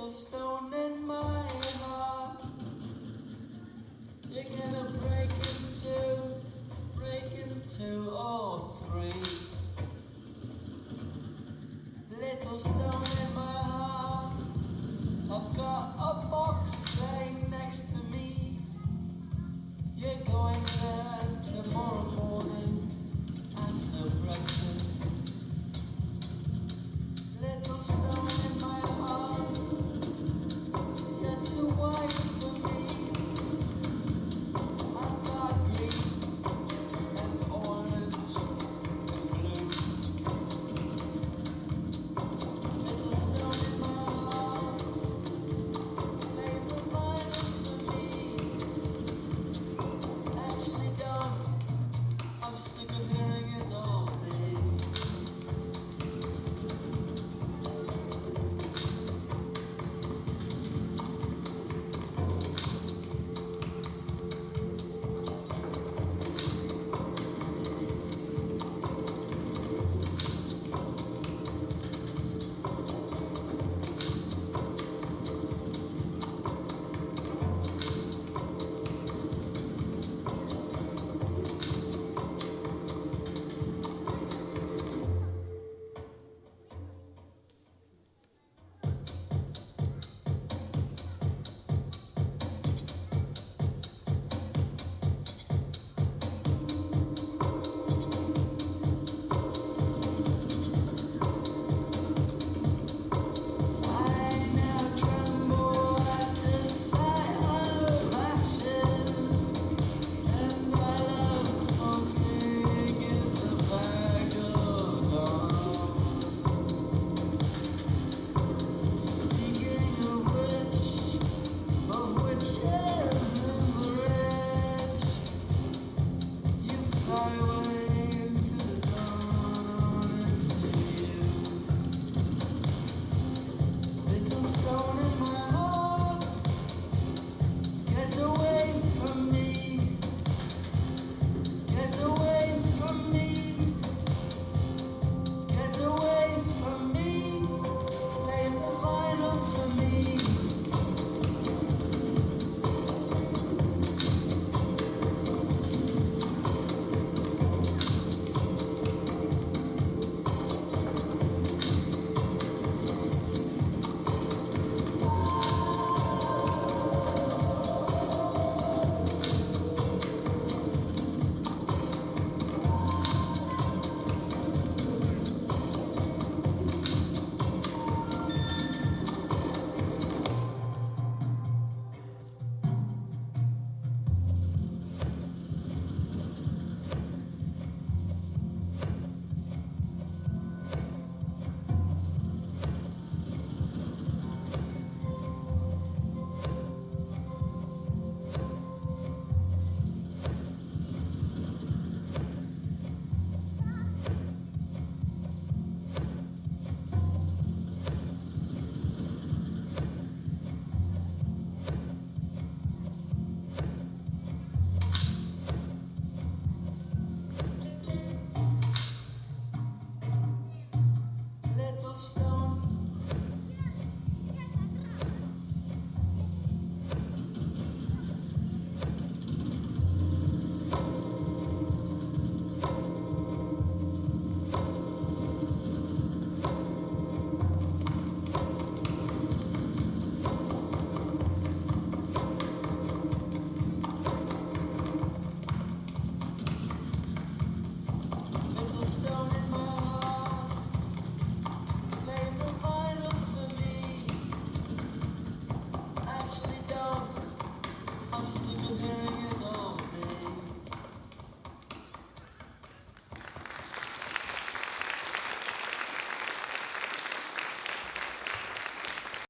little stone in my heart. You're gonna break into all three. Little stone in my heart. I've got a box right next to me. You're going there tomorrow morning after breakfast. Little stone in my heart. You're too white for me. I've got green and orange and blue. Little stone in my heart. Play the violin for me. Actually don't. I'm sick of hearing it all day. I